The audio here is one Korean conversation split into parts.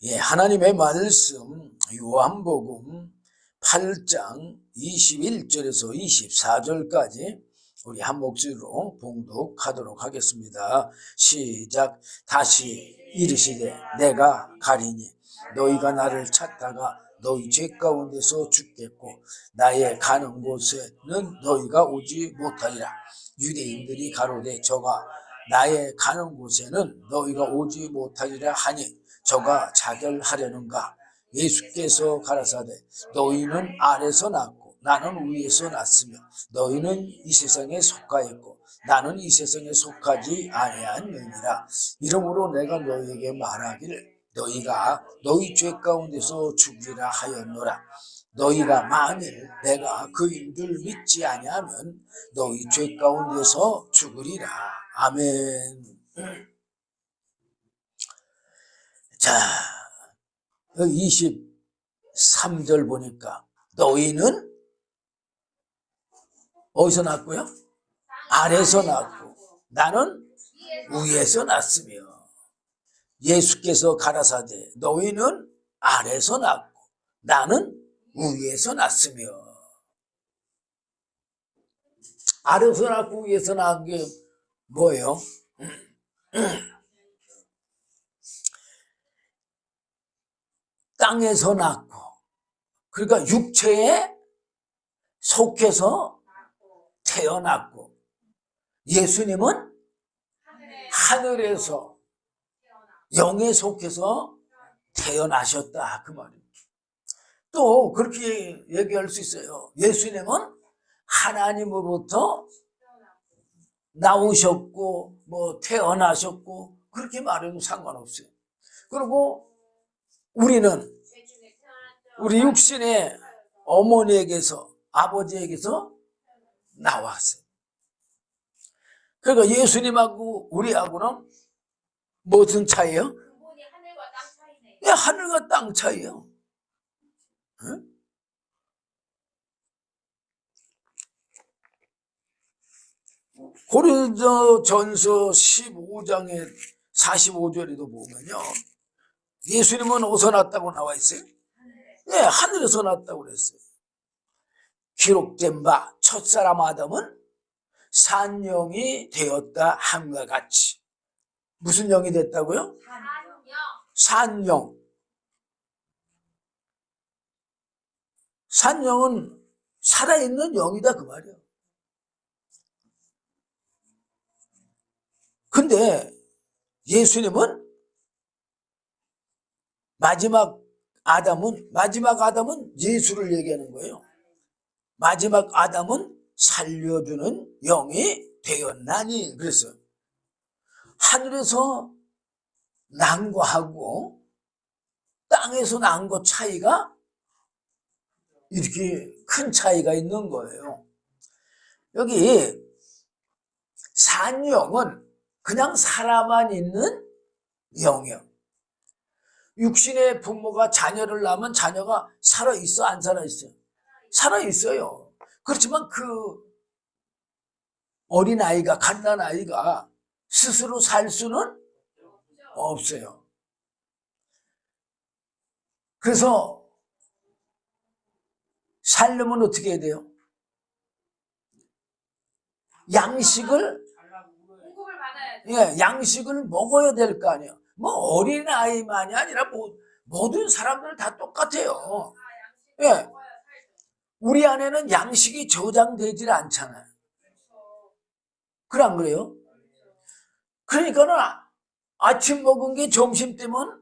예, 하나님의 말씀 요한복음 8장 21절에서 24절까지 우리 한 목소리로 봉독하도록 하겠습니다. 시작. 다시 이르시되 내가 가리니 너희가 나를 찾다가 너희 죄 가운데서 죽겠고 나의 가는 곳에는 너희가 오지 못하리라. 유대인들이 가로되 저가 나의 가는 곳에는 너희가 오지 못하리라 하니 저가 자결하려는가? 예수께서 가라사대 너희는 아래서 났고 나는 위에서 났으며 너희는 이 세상에 속하였고 나는 이 세상에 속하지 아니하느니라. 이러므로 내가 너희에게 말하기를 너희가 너희 죄 가운데서 죽으리라 하였노라. 너희가 만일 내가 그인 줄 믿지 아니하면 너희 죄 가운데서 죽으리라. 아멘. 자, 23절 보니까 너희는 어디서 났고요? 아래서 났고 나는 위에서 났으며 예수께서 가라사대 너희는 아래서 났고 나는 위에서 났으며. 아래서 났고 위에서 낳은 게 뭐예요? 땅에서 낳고, 그러니까 육체에 속해서 태어났고, 예수님은 하늘에서 영에 속해서 태어나셨다 그 말입니다. 또 그렇게 얘기할 수 있어요. 예수님은 하나님으로부터 나오셨고 뭐 태어나셨고 그렇게 말해도 상관없어요. 그리고 우리는 우리 육신의 어머니에게서 아버지에게서 나왔어요. 그러니까 예수님하고 우리하고는 무슨 차이예요? 예, 하늘과 땅 차이예요. 응? 고린도전서 15장의 45절에도 보면요, 예수님은 어디서 났다고 나와 있어요? 네, 하늘에서 났다고 그랬어요. 기록된 바 첫사람 아담은 산영이 되었다 함과 같이. 무슨 영이 됐다고요? 산영. 산영은 살아있는 영이다 그 말이에요. 근데 예수님은 마지막 아담은 예수를 얘기하는 거예요. 마지막 아담은 살려주는 영이 되었나니 그랬어요. 하늘에서 난 거하고 땅에서 난 거 차이가 이렇게 큰 차이가 있는 거예요. 여기 산영은 그냥 살아만 있는 영이요. 육신의 부모가 자녀를 낳으면 자녀가 살아있어 안 살아있어요? 살아있어요. 그렇지만 그 어린아이가 갓난아이가 스스로 살 수는 없어요. 그래서 살려면 어떻게 해야 돼요? 양식을 먹어야 될 거 아니에요. 뭐 어린아이만이 아니라 모든 사람들 다 똑같아요. 예. 우리 안에는 양식이 저장되질 않잖아요. 그래 안 그래요? 그러니까는 아침 먹은 게 점심 때면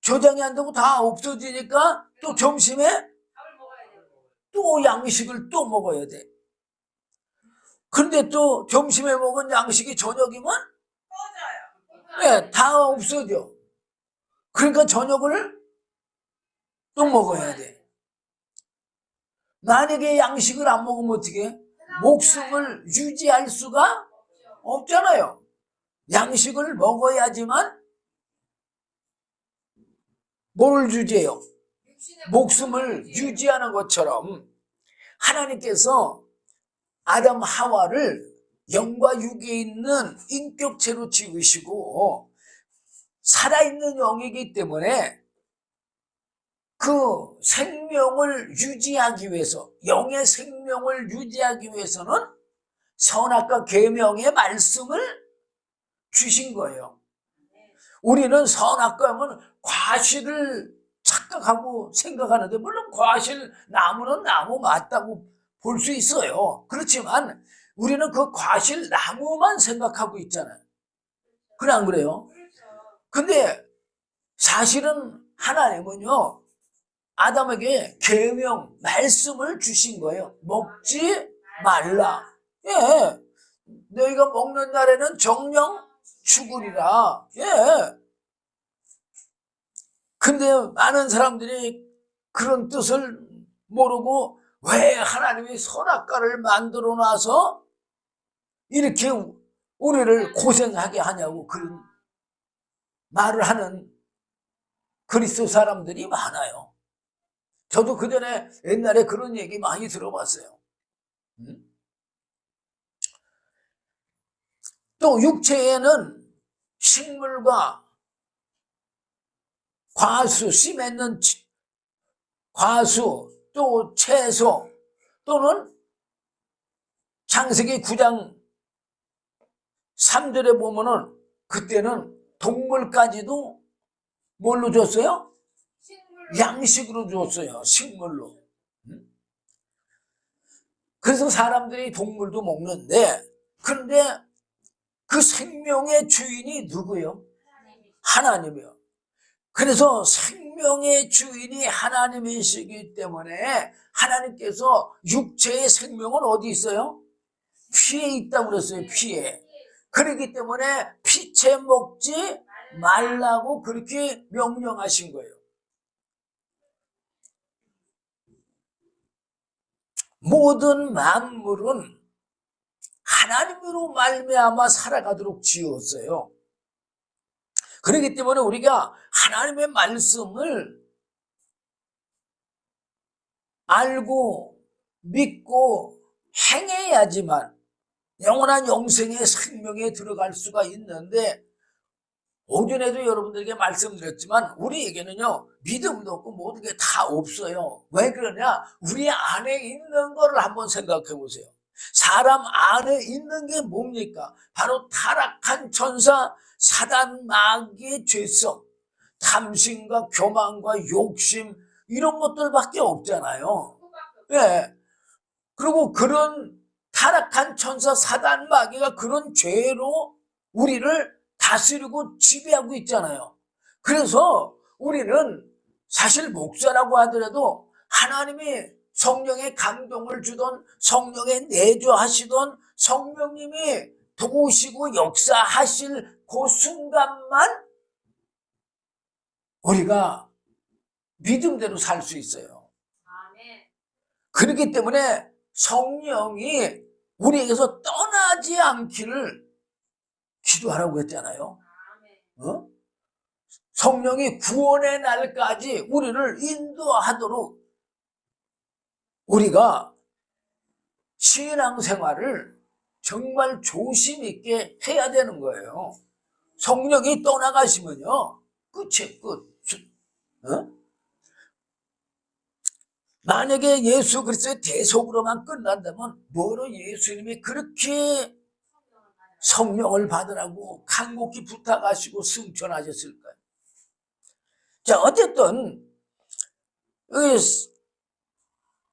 저장이 안 되고 다 없어지니까 또 점심에 또 양식을 또 먹어야 돼. 그런데 또 점심에 먹은 양식이 저녁이면 네, 다 없어져. 그러니까 저녁을 또 먹어야 돼. 만약에 양식을 안 먹으면 어떻게 해? 목숨을 유지할 수가 없잖아요. 양식을 먹어야지만 뭘 유지해요? 목숨을 유지하는 것처럼 하나님께서 아담 하와를 영과 육에 있는 인격체로 지으시고 살아있는 영이기 때문에 그 생명을 유지하기 위해서, 영의 생명을 유지하기 위해서는 선악과 계명의 말씀을 주신 거예요. 우리는 선악과 하면 과실을 착각하고 생각하는데, 물론 과실, 나무는 나무 맞다고 볼 수 있어요. 그렇지만 우리는 그 과실 나무만 생각하고 있잖아요. 그래, 안 그래요? 근데 사실은 하나님은요, 아담에게 계명, 말씀을 주신 거예요. 먹지 말라. 예. 너희가 먹는 날에는 정령 죽으리라. 예. 근데 많은 사람들이 그런 뜻을 모르고 왜 하나님이 선악과를 만들어 놔서 이렇게 우리를 고생하게 하냐고 그런 말을 하는 그리스도 사람들이 많아요. 저도 그전에 옛날에 그런 얘기 많이 들어봤어요. 또 육체에는 식물과 과수, 씨 맺는 과수, 또 채소, 또는 창세기 9장 3절에 보면은 그때는 동물까지도 뭘로 줬어요? 양식으로 줬어요. 식물로. 그래서 사람들이 동물도 먹는데, 그런데 그 생명의 주인이 누구요? 하나님이요. 그래서 생명의 주인이 하나님이시기 때문에 하나님께서 육체의 생명은 어디 있어요? 피에 있다고 그랬어요. 피에. 그렇기 때문에 피채 먹지 말라고 그렇게 명령하신 거예요. 모든 만물은 하나님으로 말미암아 살아가도록 지었어요. 그렇기 때문에 우리가 하나님의 말씀을 알고 믿고 행해야지만 영원한 영생의 생명에 들어갈 수가 있는데, 오전에도 여러분들에게 말씀드렸지만 우리에게는요, 믿음도 없고 모든 게 다 없어요. 왜 그러냐? 우리 안에 있는 거를 한번 생각해 보세요. 사람 안에 있는 게 뭡니까? 바로 타락한 천사 사단 마귀의 죄성, 탐심과 교만과 욕심, 이런 것들밖에 없잖아요. 예. 그리고 그런 타락한 천사 사단 마귀가 그런 죄로 우리를 다스리고 지배하고 있잖아요. 그래서 우리는 사실 목사라고 하더라도 하나님이 성령의 감동을 주던, 성령의 내조하시던, 성령님이 도우시고 역사하실 그 순간만 우리가 믿음대로 살 수 있어요. 그렇기 때문에 성령이 우리에게서 떠나지 않기를 기도하라고 했잖아요. 어? 성령이 구원의 날까지 우리를 인도하도록 우리가 신앙생활을 정말 조심 있게 해야 되는 거예요. 성령이 떠나가시면요, 끝이에요, 끝. 어? 만약에 예수 그리스도의 대속으로만 끝난다면 뭐로 예수님이 그렇게 성령을 받으라고 간곡히 부탁하시고 승천하셨을까요? 자, 어쨌든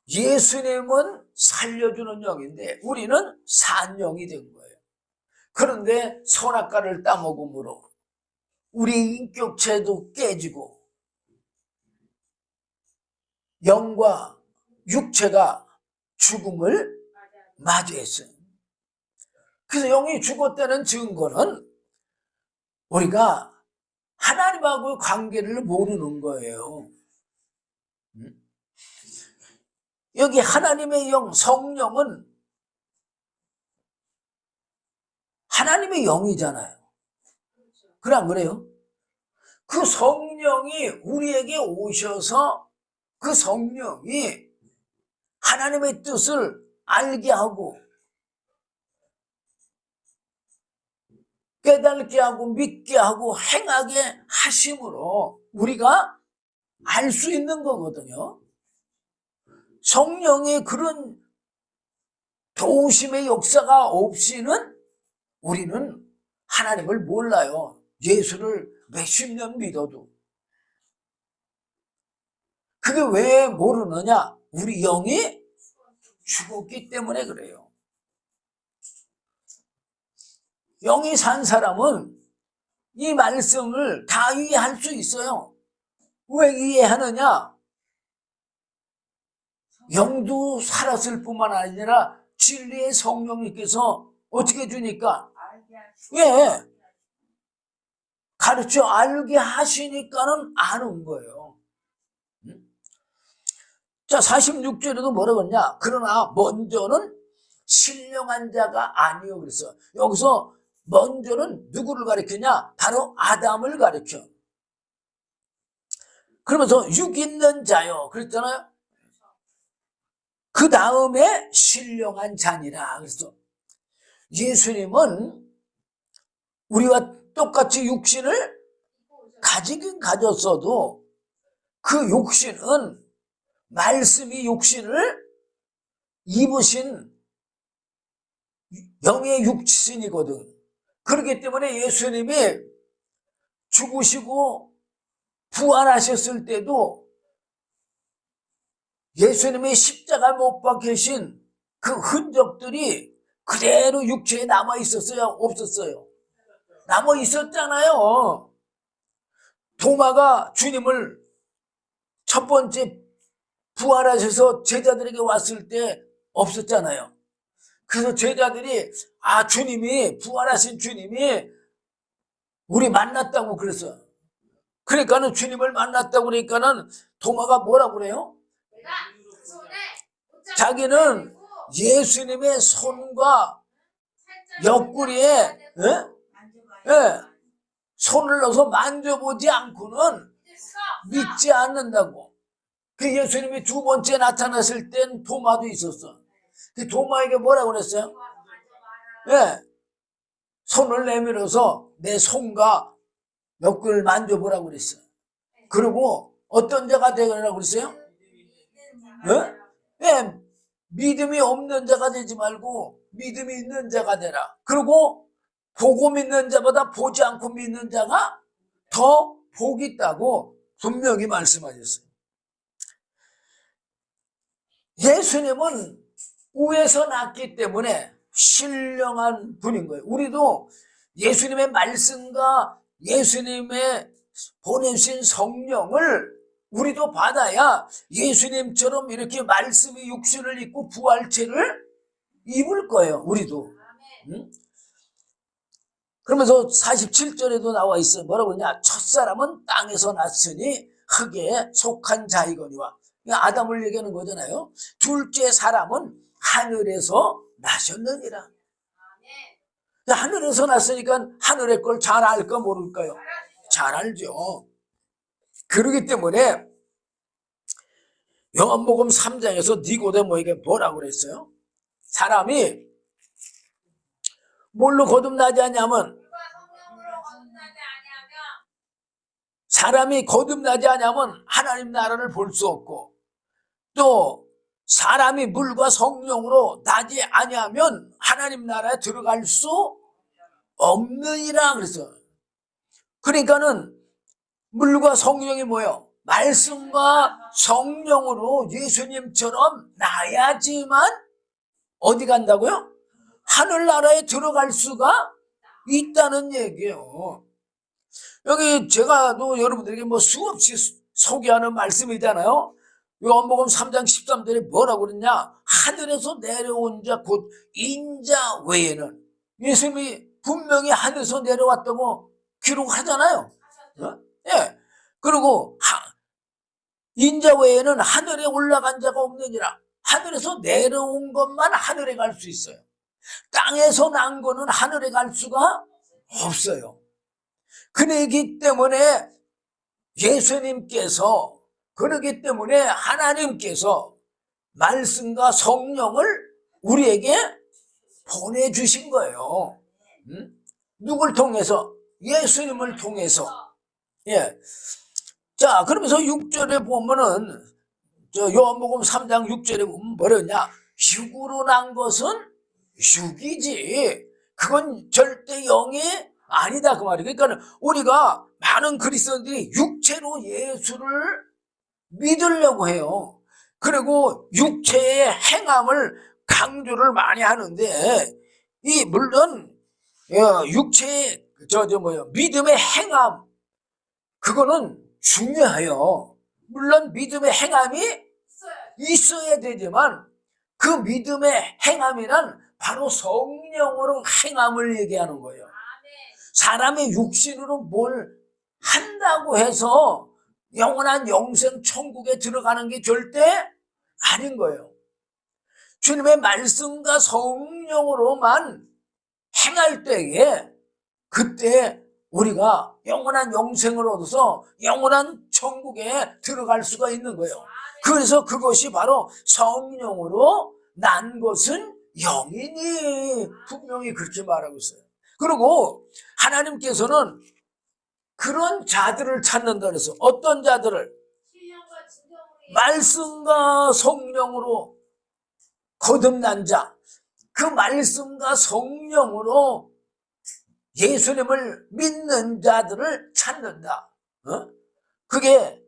예수님은 살려주는 영인데 우리는 산 영이 된 거예요. 그런데 선악과를 따먹음으로 우리 인격체도 깨지고 영과 육체가 죽음을 맞이했어요. 그래서 영이 죽었다는 증거는 우리가 하나님하고의 관계를 모르는 거예요. 여기 하나님의 영, 성령은 하나님의 영이잖아요. 그래, 안 그래요? 그 성령이 우리에게 오셔서 그 성령이 하나님의 뜻을 알게 하고, 깨닫게 하고 믿게 하고 행하게 하심으로 우리가 알 수 있는 거거든요. 성령의 그런 도우심의 역사가 없이는 우리는 하나님을 몰라요. 예수를 몇십 년 믿어도. 그게 왜 모르느냐? 우리 영이 죽었기 때문에 그래요. 영이 산 사람은 이 말씀을 다 이해할 수 있어요. 왜 이해하느냐? 영도 살았을 뿐만 아니라 진리의 성령님께서 어떻게 주니까? 예, 가르쳐 알게 하시니까는 아는 거예요. 자, 46절에도 뭐라고 했냐? 그러나 먼저는 신령한 자가 아니요. 그래서 여기서 먼저는 누구를 가리키냐? 바로 아담을 가리켜. 그러면서 육 있는 자요. 그랬잖아요. 그 다음에 신령한 자니라. 그래서 예수님은 우리와 똑같이 육신을 가지긴 가졌어도 그 육신은 말씀이 육신을 입으신 영의 육신이거든. 그렇기 때문에 예수님이 죽으시고 부활하셨을 때도 예수님이 십자가 못 박히신 그 흔적들이 그대로 육체에 남아 있었어요? 없었어요? 남아 있었잖아요. 도마가 주님을 첫 번째 부활하셔서 제자들에게 왔을 때 없었잖아요. 그래서 제자들이 주님이 부활하신 주님이 우리 만났다고 그랬어요. 그러니까는 주님을 만났다고 그러니까는 도마가 뭐라고 그래요? 자기는 예수님의 손과 옆구리에 손을 넣어서 만져보지 않고는 믿지 않는다고. 그 예수님이 두 번째 나타났을 땐 도마도 있었어. 그 도마에게 뭐라고 그랬어요? 손을 내밀어서 내 손과 옆구리를 만져보라고 그랬어요. 그리고 어떤 자가 되라고 그랬어요? 믿음이 없는 자가 되지 말고 믿음이 있는 자가 되라. 그리고 보고 믿는 자보다 보지 않고 믿는 자가 더 복이 있다고 분명히 말씀하셨어요. 예수님은 우에서 났기 때문에 신령한 분인 거예요. 우리도 예수님의 말씀과 예수님의 보내신 성령을 우리도 받아야 예수님처럼 이렇게 말씀의 육신을 입고 부활체를 입을 거예요. 우리도. 응? 그러면서 47절에도 나와 있어요. 뭐라고 그러냐? 첫사람은 땅에서 났으니 흙에 속한 자이거니와. 아담을 얘기하는 거잖아요. 둘째 사람은 하늘에서 나셨느니라. 하늘에서 났으니까 하늘의 걸 잘 알까 모를까요? 잘 알죠. 그러기 때문에 요한복음 3장에서 니고데모에게 뭐라고 그랬어요? 사람이 뭘로 거듭나지 않냐면 사람이 거듭나지 않냐면 하나님 나라를 볼 수 없고 또 사람이 물과 성령으로 나지 아니하면 하나님 나라에 들어갈 수 없느니라 그랬어요. 그러니까는 물과 성령이 뭐예요? 말씀과 성령으로 예수님처럼 나야지만 어디 간다고요? 하늘나라에 들어갈 수가 있다는 얘기예요. 여기 제가 또 여러분들에게 뭐 수없이 소개하는 말씀이잖아요. 요한복음 3장 13절에 뭐라고 그러냐? 하늘에서 내려온 자 곧 인자 외에는 예수님이 분명히 하늘에서 내려왔다고 기록하잖아요. 예. 그리고 인자 외에는 하늘에 올라간 자가 없느니라. 하늘에서 내려온 것만 하늘에 갈 수 있어요. 땅에서 난 거는 하늘에 갈 수가 없어요. 그러기 때문에 예수님께서 그러기 때문에 하나님께서 말씀과 성령을 우리에게 보내주신 거예요. 누굴 통해서? 예수님을 통해서. 예. 자, 그러면서 6절에 보면은, 요한복음 3장 6절에 보면 뭐랬냐? 육으로 난 것은 육이지. 그건 절대 영이 아니다. 그 말이에요. 그러니까 우리가 많은 그리스도인들이 육체로 예수를 믿으려고 해요. 그리고 육체의 행함을 강조를 많이 하는데, 물론, 육체의, 믿음의 행함, 그거는 중요해요. 물론 믿음의 행함이 있어야 되지만, 그 믿음의 행함이란 바로 성령으로 행함을 얘기하는 거예요. 사람의 육신으로 뭘 한다고 해서 영원한 영생 천국에 들어가는 게 절대 아닌 거예요. 주님의 말씀과 성령으로만 행할 때에 그때 우리가 영원한 영생을 얻어서 영원한 천국에 들어갈 수가 있는 거예요. 그래서 그것이 바로 성령으로 난 것은 영이니 분명히 그렇게 말하고 있어요. 그리고 하나님께서는 그런 자들을 찾는다 그래서 어떤 자들을? 말씀과 성령으로 거듭난 자, 그 말씀과 성령으로 예수님을 믿는 자들을 찾는다. 그게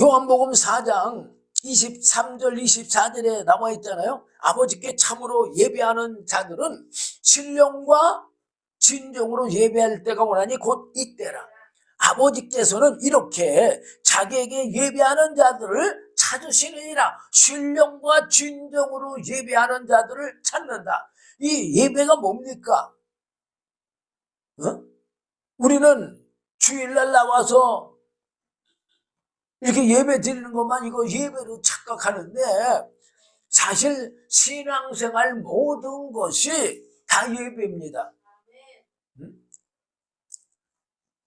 요한복음 4장 23절 24절에 나와 있잖아요. 아버지께 참으로 예배하는 자들은 신령과 진정으로 예배할 때가 오나니 곧 이때라. 아버지께서는 이렇게 자기에게 예배하는 자들을 찾으시느니라. 신령과 진정으로 예배하는 자들을 찾는다. 이 예배가 뭡니까? 우리는 주일날 나와서 이렇게 예배 드리는 것만 이거 예배로 착각하는데, 사실 신앙생활 모든 것이 다 예배입니다.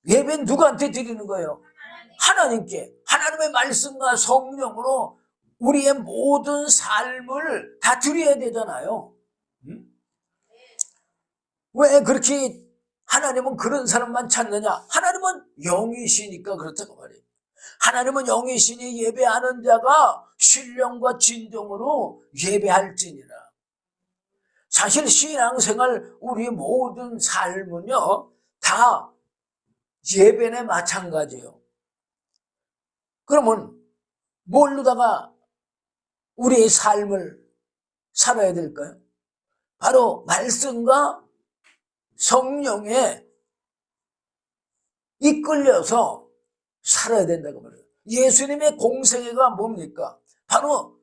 예배는 누구한테 드리는 거예요? 하나님께. 하나님의 말씀과 성령으로 우리의 모든 삶을 다 드려야 되잖아요. 왜 그렇게 하나님은 그런 사람만 찾느냐? 하나님은 영이시니까 그렇다고 말이에요. 하나님은 영이시니 예배하는 자가 신령과 진정으로 예배할지니라. 사실 신앙생활 우리의 모든 삶은요 다 예배에 마찬가지예요. 그러면 뭘로다가 우리의 삶을 살아야 될까요? 바로 말씀과 성령에 이끌려서 살아야 된다고 말해요. 예수님의 공생애가 뭡니까? 바로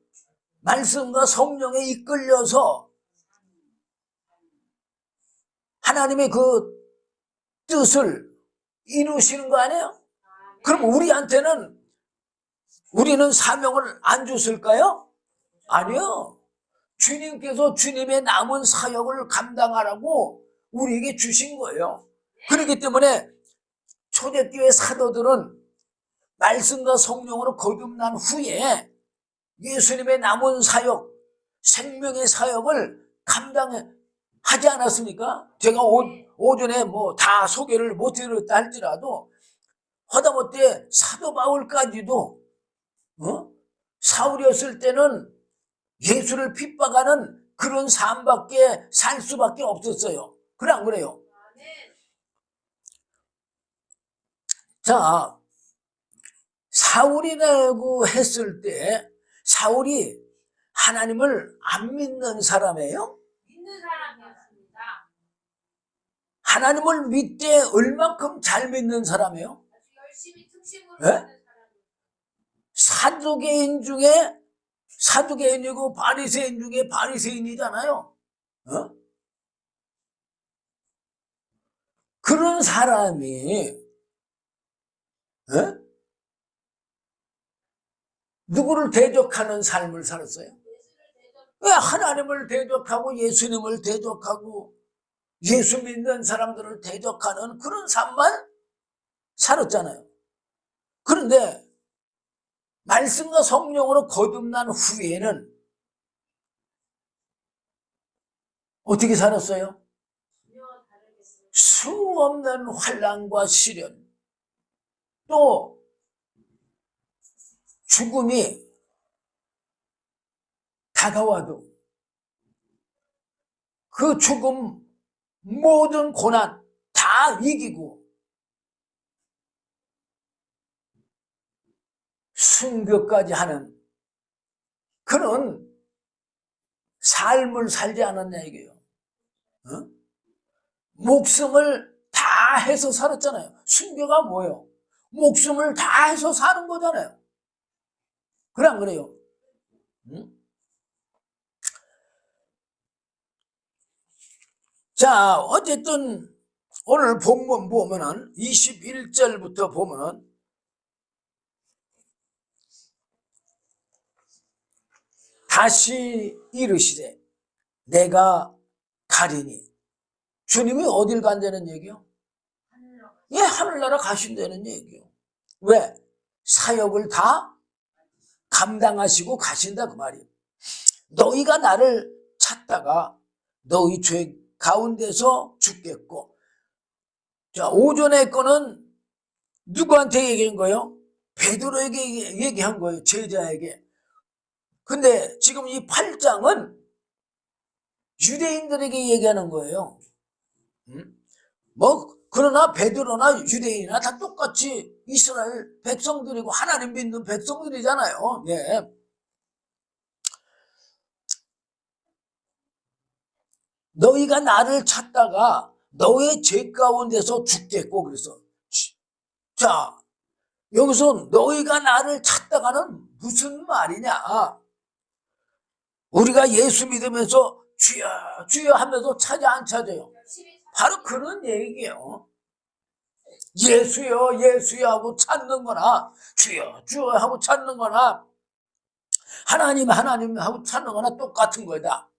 말씀과 성령에 이끌려서 하나님의 그 뜻을 이루시는 거 아니에요? 그럼 우리는 사명을 안 주실까요? 아니요. 주님께서 주님의 남은 사역을 감당하라고 우리에게 주신 거예요. 그렇기 때문에 초대교회 사도들은 말씀과 성령으로 거듭난 후에 예수님의 남은 사역, 생명의 사역을 감당하지 않았습니까? 제가 오전에 다 소개를 못 드렸다 할지라도 하다못해 사도 바울까지도 사울이었을 때는 예수를 핍박하는 그런 삶밖에 살 수밖에 없었어요. 그래 안 그래요? 자, 사울이라고 했을 때 사울이 하나님을 안 믿는 사람이에요? 믿는 사람이었습니다. 하나님을 믿되 얼만큼 잘 믿는 사람이에요? 아주 열심히 특심으로 네? 믿는 사두개인 중에 사두개인이고 바리새인 중에 바리새인이잖아요. 그런 사람이 누구를 대적하는 삶을 살았어요? 왜 하나님을 대적하고 예수님을 대적하고 예수 믿는 사람들을 대적하는 그런 삶만 살았잖아요. 그런데 말씀과 성령으로 거듭난 후에는 어떻게 살았어요? 수 없는 환난과 시련, 또 죽음이 다가와도 그 죽음, 모든 고난 다 이기고 순교까지 하는 그런 삶을 살지 않았냐 이게요. 어? 목숨을 다 해서 살았잖아요. 순교가 뭐예요? 목숨을 다 해서 사는 거잖아요. 그래 안 그래요? 응? 자, 어쨌든 오늘 본문 보면은 21절부터 보면은 다시 이르시되 내가 가리니. 주님이 어딜 간다는 얘기요? 예, 하늘나라 가신다는 얘기요. 왜? 사역을 다 감당하시고 가신다 그 말이에요. 너희가 나를 찾다가 너희 죄 가운데서 죽겠고. 자, 오전에 거는 누구한테 얘기한 거예요? 베드로에게 얘기한 거예요. 제자에게. 근데 지금 이 8장은 유대인들에게 얘기하는 거예요. 뭐 그러나 베드로나 유대인이나 다 똑같이 이스라엘 백성들이고 하나님 믿는 백성들이잖아요. 예. 너희가 나를 찾다가 너의 죄 가운데서 죽겠고. 그래서 자, 여기서 너희가 나를 찾다가는 무슨 말이냐? 우리가 예수 믿으면서 주여 주여 하면서 찾아 안 찾아요? 바로 그런 얘기예요. 예수여 예수여 하고 찾는 거나 주여 주여 하고 찾는 거나 하나님 하나님 하고 찾는 거나 똑같은 거다.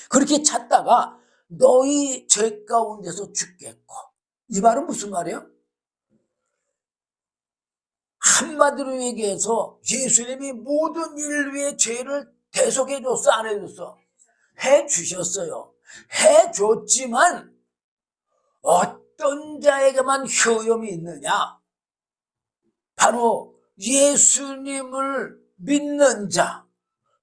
그렇게 찾다가 너희 죄 가운데서 죽겠고. 이 말은 무슨 말이에요? 한마디로 얘기해서 예수님이 모든 인류의 죄를 대속해 줬어 안 해줬어? 해주셨어요. 해줬지만 어떤 자에게만 효염이 있느냐? 바로 예수님을 믿는 자.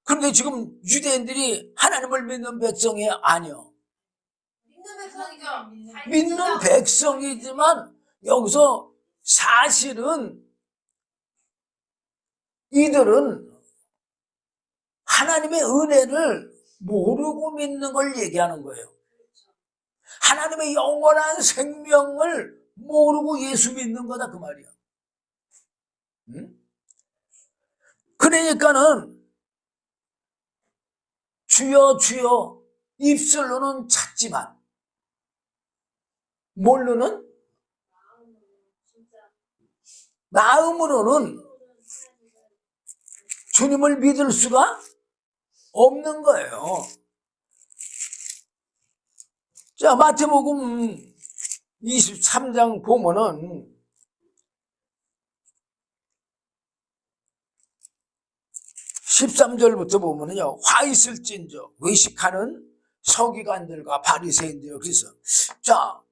그런데 지금 유대인들이 하나님을 믿는 백성이 아니요. 믿는 백성이죠. 믿는 백성이지만 여기서 사실은 이들은 하나님의 은혜를 모르고 믿는 걸 얘기하는 거예요. 하나님의 영원한 생명을 모르고 예수 믿는 거다 그 말이야. 응? 그러니까는 주여 주여 입술로는 찾지만 뭘로는? 마음으로는 주님을 믿을 수가 없는 거예요. 자, 마태복음 23장 보면은 13절부터 보면은요, 화 있을진저 외식하는 서기관들과 바리새인들. 그래서 자,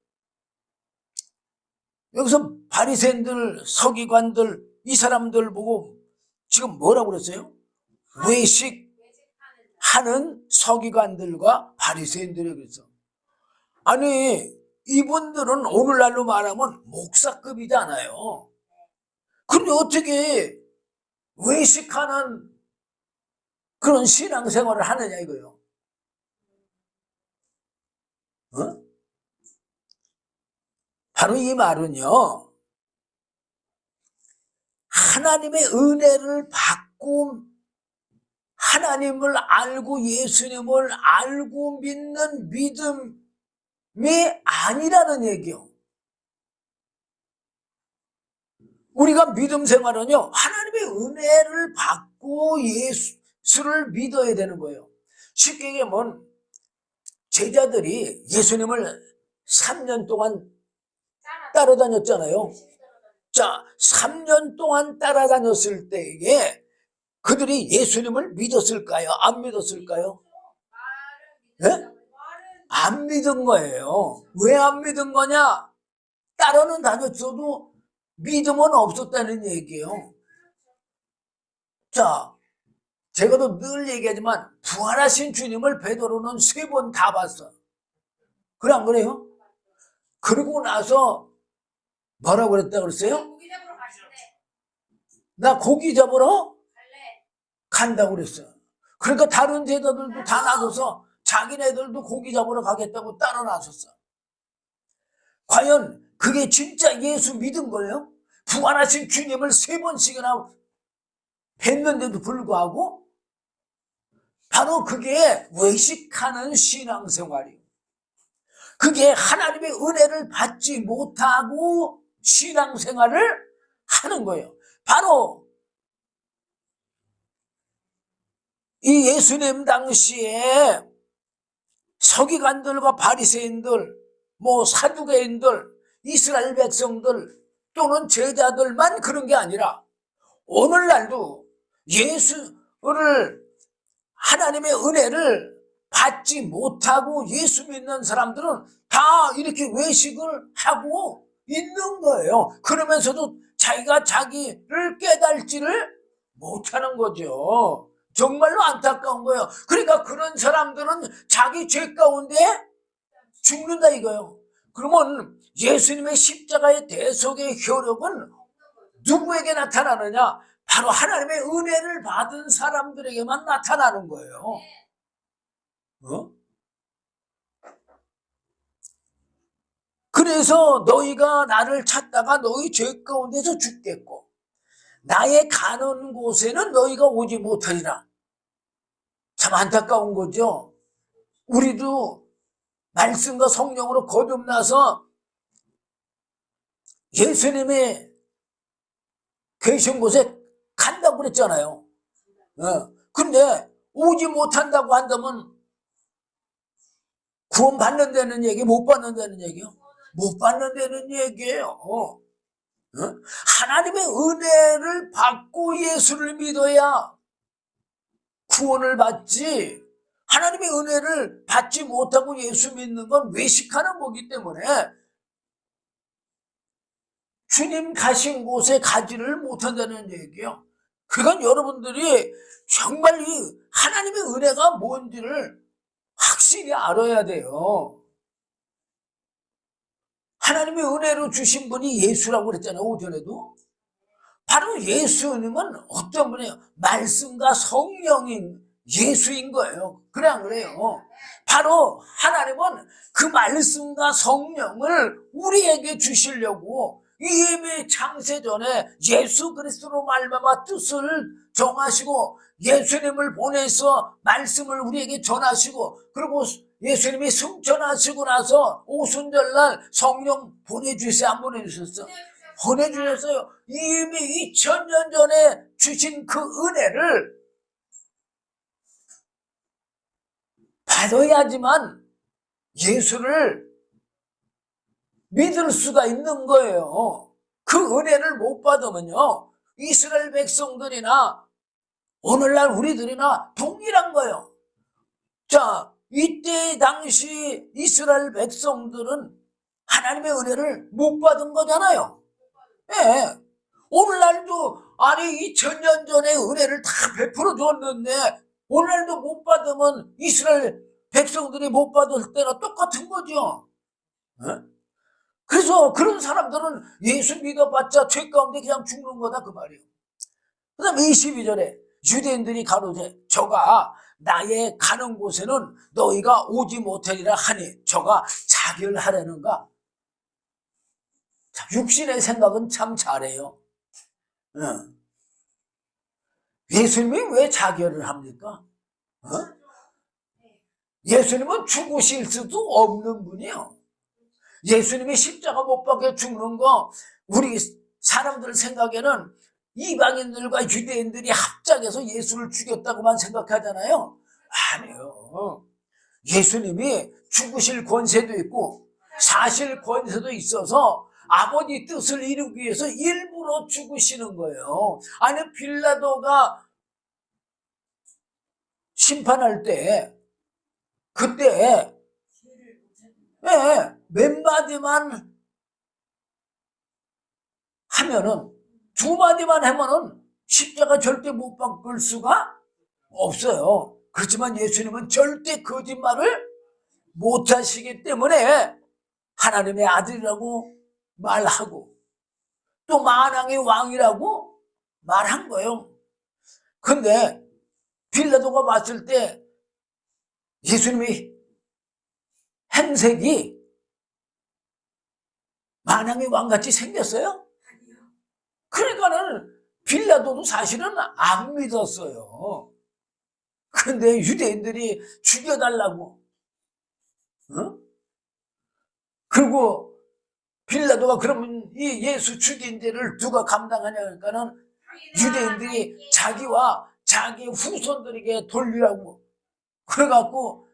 여기서 바리새인들, 서기관들, 이 사람들 보고 지금 뭐라고 그랬어요? 외식하는 서기관들과 바리새인들이. 그래서 아니 이분들은 오늘날로 말하면 목사급이잖아요. 그런데 어떻게 외식하는 그런 신앙생활을 하느냐 이거요. 어? 바로 이 말은요, 하나님의 은혜를 받고 하나님을 알고 예수님을 알고 믿는 믿음이 아니라는 얘기요. 우리가 믿음 생활은요, 하나님의 은혜를 받고 예수를 믿어야 되는 거예요. 쉽게 얘기하면 제자들이 예수님을 3년 동안 따라다녔잖아요. 자, 3년 동안 따라다녔을 때에 그들이 예수님을 믿었을까요? 안 믿었을까요? 예? 안 믿은 거예요. 왜 안 믿은 거냐? 따로는 다녔어도 믿음은 없었다는 얘기예요. 자, 제가도 늘 얘기하지만 부활하신 주님을 베드로는 3번 다 봤어. 그래 안 그래요? 그러고 나서 뭐라고 그랬다 그랬어요? 고기 잡으러 가실래? 나 고기 잡으러 갈래? 간다고 그랬어요. 그러니까 다른 제자들도 다 놔둬서 자기네들도 고기 잡으러 가겠다고 따라 나섰어. 과연 그게 진짜 예수 믿은 거예요? 부활하신 주님을 3번씩이나 뵀는데도 불구하고 바로 그게 외식하는 신앙생활이에요. 그게 하나님의 은혜를 받지 못하고 신앙생활을 하는 거예요. 바로 이 예수님 당시에 서기관들과 바리새인들, 뭐 사두개인들, 이스라엘 백성들 또는 제자들만 그런 게 아니라 오늘날도 예수를 하나님의 은혜를 받지 못하고 예수 믿는 사람들은 다 이렇게 외식을 하고 있는 거예요. 그러면서도 자기가 자기를 깨달지를 못하는 거죠. 정말로 안타까운 거예요. 그러니까 그런 사람들은 자기 죄 가운데 죽는다 이거예요. 그러면 예수님의 십자가의 대속의 효력은 누구에게 나타나느냐? 바로 하나님의 은혜를 받은 사람들에게만 나타나는 거예요. 그래서 너희가 나를 찾다가 너희 죄 가운데서 죽겠고 나의 가는 곳에는 너희가 오지 못하리라. 참 안타까운 거죠. 우리도 말씀과 성령으로 거듭나서 예수님의 계신 곳에 간다고 그랬잖아요. 근데 오지 못한다고 한다면 구원 받는다는 얘기, 못 받는다는 얘기요? 못 받는다는 얘기예요. 하나님의 은혜를 받고 예수를 믿어야 구원을 받지, 하나님의 은혜를 받지 못하고 예수 믿는 건 외식하는 거기 때문에 주님 가신 곳에 가지를 못한다는 얘기예요. 그건 여러분들이 정말 이 하나님의 은혜가 뭔지를 확실히 알아야 돼요. 하나님의 은혜로 주신 분이 예수라고 그랬잖아요. 오전에도. 바로 예수님은 어떤 분이에요? 말씀과 성령인 예수인 거예요. 그래 안 그래요? 바로 하나님은 그 말씀과 성령을 우리에게 주시려고 이미 창세전에 예수 그리스도로 말미암아 뜻을 정하시고 예수님을 보내서 말씀을 우리에게 전하시고, 그리고 예수님이 승천하시고 나서 오순절날 성령 보내주세요? 안 보내주셨어? 보내주셨어요. 이미 2000년 전에 주신 그 은혜를 받아야지만 예수를 믿을 수가 있는 거예요. 그 은혜를 못 받으면요, 이스라엘 백성들이나 오늘날 우리들이나 동일한 거예요. 자, 이때 당시 이스라엘 백성들은 하나님의 은혜를 못 받은 거잖아요. 예. 오늘날도 아니 2000년 전에 은혜를 다 베풀어 줬는데 오늘날도 못 받으면 이스라엘 백성들이 못 받을 때나 똑같은 거죠. 예? 그래서 그런 사람들은 예수 믿어봤자 죄 가운데 그냥 죽는 거다 그 말이에요. 그 다음에 22절에 유대인들이 가로되 저가 나의 가는 곳에는 너희가 오지 못하리라 하니 저가 자결하려는가? 육신의 생각은 참 잘해요. 예수님이 왜 자결을 합니까? 예수님은 죽으실 수도 없는 분이에요. 예수님이 십자가 못 박혀 죽는 거 우리 사람들 생각에는 이방인들과 유대인들이 합작해서 예수를 죽였다고만 생각하잖아요. 아니에요. 예수님이 죽으실 권세도 있고 사실 권세도 있어서 아버지 뜻을 이루기 위해서 일부러 죽으시는 거예요. 아니 빌라도가 심판할 때 그때 예, 몇 마디만 하면은, 두 마디만 하면은 십자가 절대 못 바꿀 수가 없어요. 그렇지만 예수님은 절대 거짓말을 못 하시기 때문에 하나님의 아들이라고 말하고 또 만왕의 왕이라고 말한 거예요. 근데 빌라도가 봤을 때 예수님의 행색이 만왕의 왕같이 생겼어요? 그러니까는 빌라도도 사실은 안 믿었어요. 근데 유대인들이 죽여달라고, 어? 그리고 빌라도가 그러면 이 예수 죽인 죄를 누가 감당하냐니까는 유대인들이 자기와 자기 후손들에게 돌리라고 그래갖고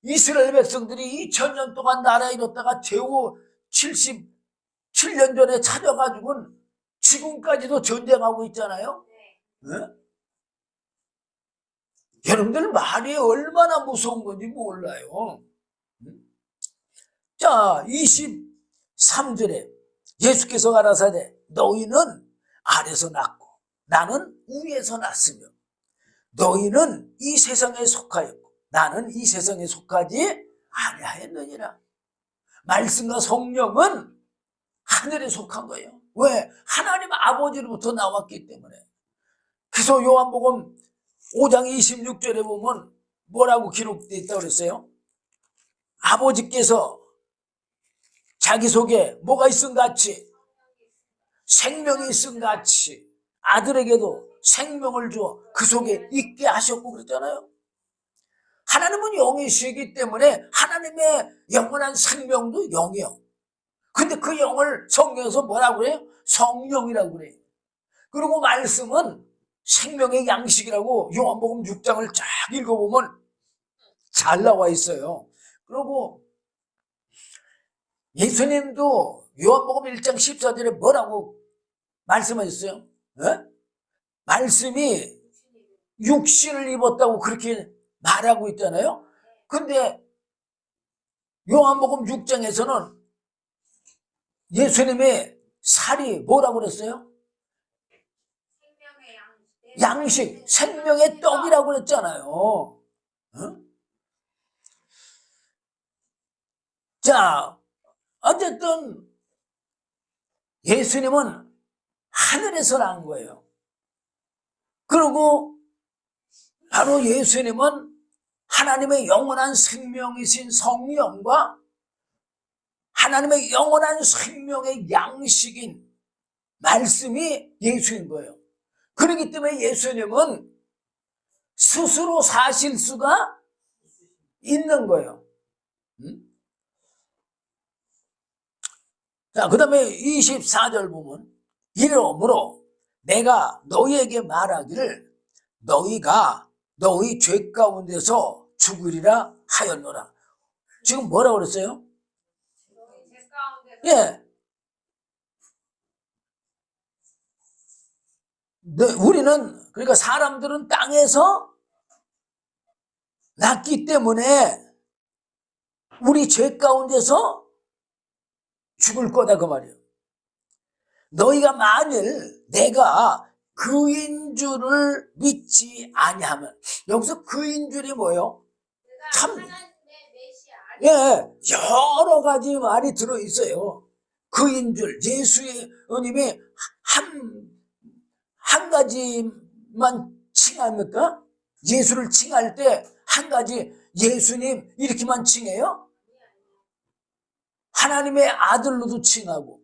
이스라엘 백성들이 2000년 동안 나라 잃었다가 제후 77년 전에 찾아가지고는 지금까지도 전쟁하고 있잖아요. 네? 여러분들 말이 얼마나 무서운 건지 몰라요. 자, 23절에 예수께서 가라사대 너희는 아래서 났고 나는 위에서 났으며 너희는 이 세상에 속하였고 나는 이 세상에 속하지 아니하였느니라. 말씀과 성령은 하늘에 속한 거예요. 왜? 하나님 아버지로부터 나왔기 때문에. 그래서 요한복음 5장 26절에 보면 뭐라고 기록되어 있다고 그랬어요? 아버지께서 자기 속에 뭐가 있음 같이 생명이 있음 같이 아들에게도 생명을 줘 그 속에 있게 하셨고 그랬잖아요. 하나님은 영이시기 때문에 하나님의 영원한 생명도 영이요. 근데 그 영을 성경에서 뭐라고 그래요? 성령이라고 그래요. 그리고 말씀은 생명의 양식이라고 요한복음 6장을 쫙 읽어보면 잘 나와 있어요. 그리고 예수님도 요한복음 1장 14절에 뭐라고 말씀하셨어요? 네? 말씀이 육신을 입었다고 그렇게 말하고 있잖아요. 근데 요한복음 6장에서는 예수님의 살이 뭐라고 그랬어요? 양식, 생명의 떡이라고 그랬잖아요. 응? 자, 어쨌든 예수님은 하늘에서 난 거예요. 그리고 바로 예수님은 하나님의 영원한 생명이신 성령과 하나님의 영원한 생명의 양식인 말씀이 예수인 거예요. 그렇기 때문에 예수님은 스스로 사실 수가 있는 거예요. 자, 그 다음에 24절 보면 이러므로 내가 너희에게 말하기를 너희가 너희 죄 가운데서 죽으리라 하였노라. 지금 뭐라고 그랬어요? 예. 우리는 그러니까 사람들은 땅에서 났기 때문에 우리 죄 가운데서 죽을 거다 그 말이에요. 너희가 만일 내가 그인 줄을 믿지 아니하면 여기서 그인 줄이 뭐예요? 참 예, 여러 가지 말이 들어있어요. 그인 줄 예수님이 한 가지만 칭합니까? 예수를 칭할 때 한 가지 예수님 이렇게만 칭해요? 하나님의 아들로도 칭하고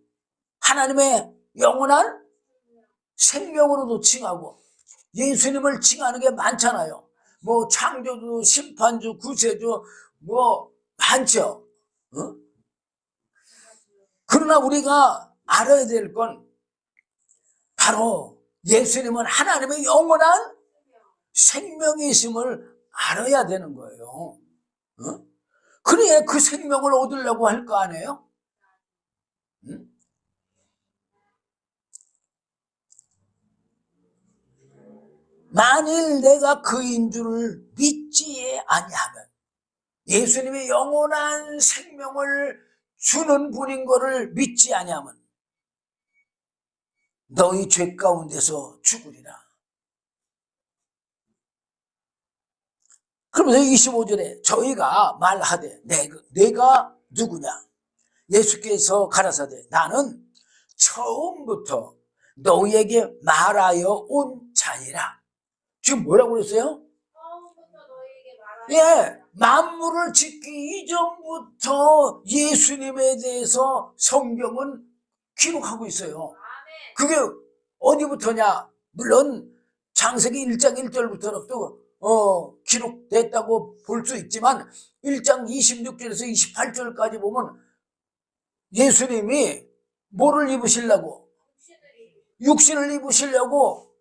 하나님의 영원한 생명으로도 칭하고 예수님을 칭하는 게 많잖아요. 뭐 창조주, 심판주, 구세주 뭐 많죠. 어? 그러나 우리가 알아야 될 건 바로 예수님은 하나님의 영원한 생명이심을 알아야 되는 거예요. 어? 그래야 그 생명을 얻으려고 할 거 아니에요? 응? 만일 내가 그인 줄을 믿지 아니하면 예수님이 영원한 생명을 주는 분인 것을 믿지 아니하면 너희 죄 가운데서 죽으리라. 그러면서 25절에 저희가 말하되 내가 누구냐? 예수께서 가라사대 나는 처음부터 너희에게 말하여 온 자니라. 지금 뭐라고 그랬어요? 처음부터 너희에게 말하여 예, 만물을 짓기 이전부터 예수님에 대해서 성경은 기록하고 있어요. 아멘. 그게 어디부터냐? 물론 창세기 1장 1절부터는 또 기록됐다고 볼 수 있지만 1장 26절에서 28절까지 보면 예수님이 뭐를 입으시려고? 육신을 입으시려고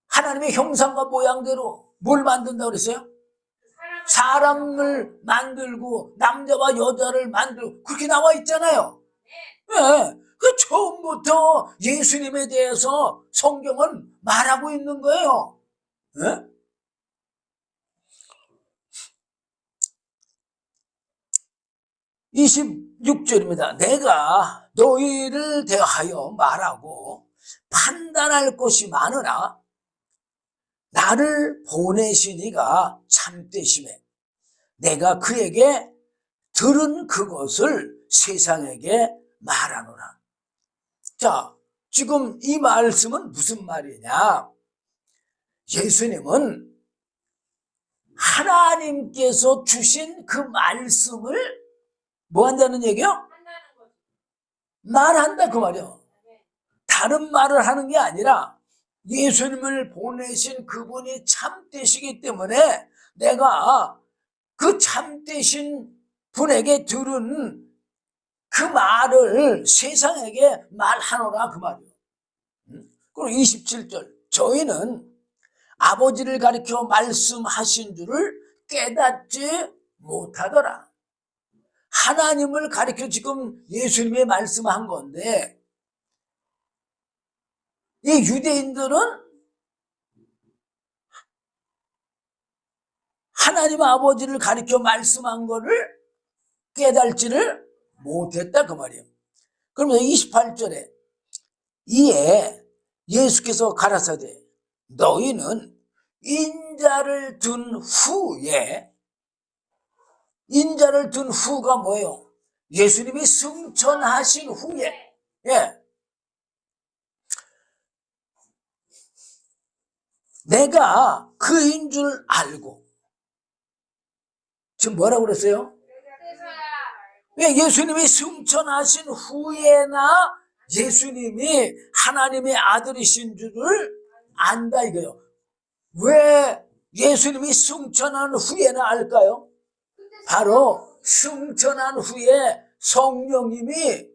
하나님의 형상과 모양대로 뭘 만든다고 그랬어요? 사람을 만들고 남자와 여자를 만들고 그렇게 나와 있잖아요. 네. 그 처음부터 예수님에 대해서 성경은 말하고 있는 거예요. 네? 26절입니다. 내가 너희를 대하여 말하고 판단할 것이 많으나 나를 보내신 이가 참되심에 내가 그에게 들은 그것을 세상에게 말하노라. 자, 지금 이 말씀은 무슨 말이냐? 예수님은 하나님께서 주신 그 말씀을 뭐 한다는 얘기요? 한다는 거죠. 말한다 그 말이요. 다른 말을 하는 게 아니라 예수님을 보내신 그분이 참되시기 때문에 내가 그 참되신 분에게 들은 그 말을 세상에게 말하노라 그 말이요. 그리고 27절 저희는 아버지를 가리켜 말씀하신 줄을 깨닫지 못하더라. 하나님을 가리켜 지금 예수님이 말씀한 건데 이 유대인들은 하나님 아버지를 가리켜 말씀한 거를 깨달지를 못했다 그 말이에요. 그러면서 28절에 이에 예수께서 가라사대 너희는 인자를 둔 후가 뭐예요? 예수님이 승천하신 후에 내가 그인 줄 알고 지금 뭐라고 그랬어요? 왜 예수님이 승천하신 후에나 예수님이 하나님의 아들이신 줄을 안다 이거예요. 왜 예수님이 승천한 후에나 알까요? 바로 승천한 후에 성령님이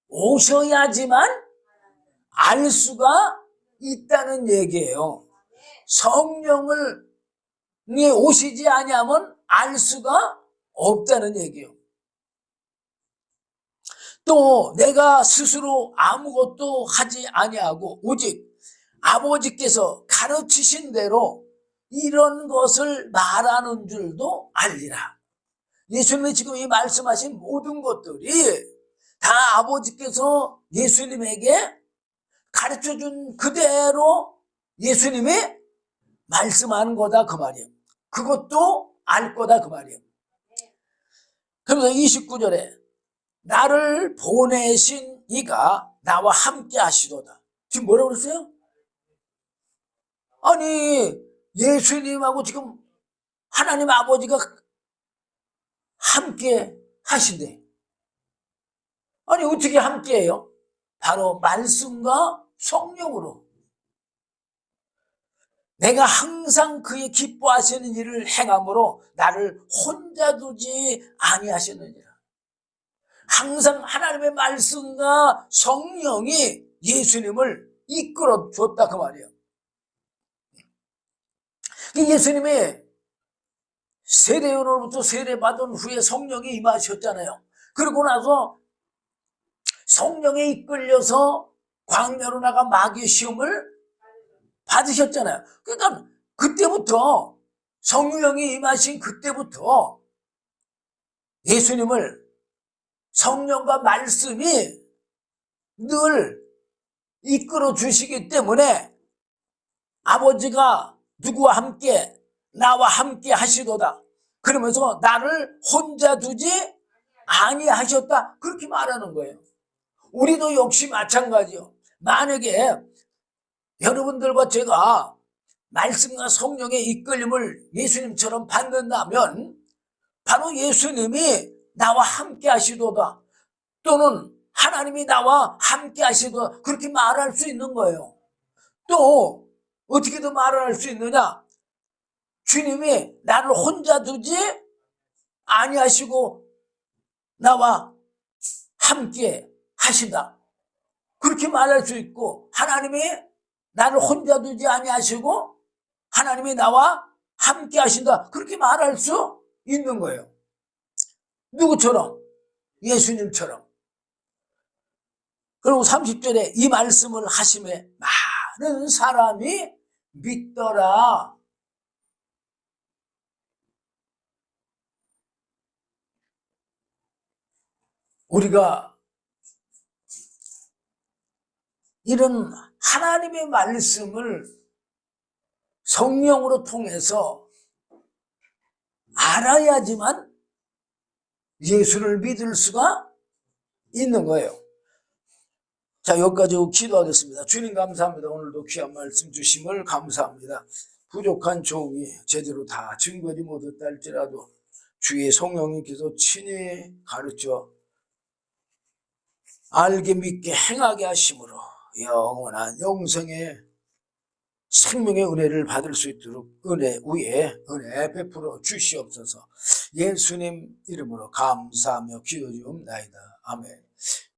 오셔야지만 알 수가 있다는 얘기예요. 성령이 오시지 아니하면 알 수가 없다는 얘기예요. 또 내가 스스로 아무것도 하지 아니하고 오직 아버지께서 가르치신 대로 이런 것을 말하는 줄도 알리라. 예수님이 지금 이 말씀하신 모든 것들이 다 아버지께서 예수님에게 가르쳐준 그대로 예수님이 말씀하는 거다 그 말이에요. 그것도 알 거다 그 말이에요. 그러면서 29절에 나를 보내신 이가 나와 함께 하시도다. 지금 뭐라고 그랬어요? 아니 예수님하고 지금 하나님 아버지가 함께 하신대. 아니 어떻게 함께 해요? 바로 말씀과 성령으로. 내가 항상 그의 기뻐하시는 일을 행함으로 나를 혼자 두지 아니하시느니라. 항상 하나님의 말씀과 성령이 예수님을 이끌어 줬다 그 말이에요. 예수님이 세례요한으로부터 세례받은 후에 성령이 임하셨잖아요. 그러고 나서 성령에 이끌려서 광야로 나가 마귀의 시험을 받으셨잖아요. 그러니까 그때부터 성령이 임하신 그때부터 예수님을 성령과 말씀이 늘 이끌어 주시기 때문에 아버지가 누구와 함께 나와 함께 하시도다 그러면서 나를 혼자 두지 아니하셨다 그렇게 말하는 거예요. 우리도 역시 마찬가지요. 만약에 여러분들과 제가 말씀과 성령의 이끌림을 예수님처럼 받는다면 바로 예수님이 나와 함께 하시도다 또는 하나님이 나와 함께 하시도다 그렇게 말할 수 있는 거예요. 또 어떻게 더 말을 할 수 있느냐? 주님이 나를 혼자 두지 아니하시고 나와 함께 하신다 그렇게 말할 수 있고 하나님이 나를 혼자 두지 아니하시고 하나님이 나와 함께 하신다 그렇게 말할 수 있는 거예요. 누구처럼? 예수님처럼. 그리고 30절에 이 말씀을 하심에 많은 사람이 믿더라. 우리가 이런 하나님의 말씀을 성령으로 통해서 알아야지만 예수를 믿을 수가 있는 거예요. 자, 여기까지 기도하겠습니다. 주님 감사합니다. 오늘도 귀한 말씀 주심을 감사합니다. 부족한 종이 제대로 다 증거지 못했다 할지라도 주의 성령님께서 친히 가르쳐 알게 믿게 행하게 하심으로 영원한 영생의 생명의 은혜를 받을 수 있도록 은혜 위에 은혜 베풀어 주시옵소서. 예수님 이름으로 감사하며 기도드리옵나이다. 아멘.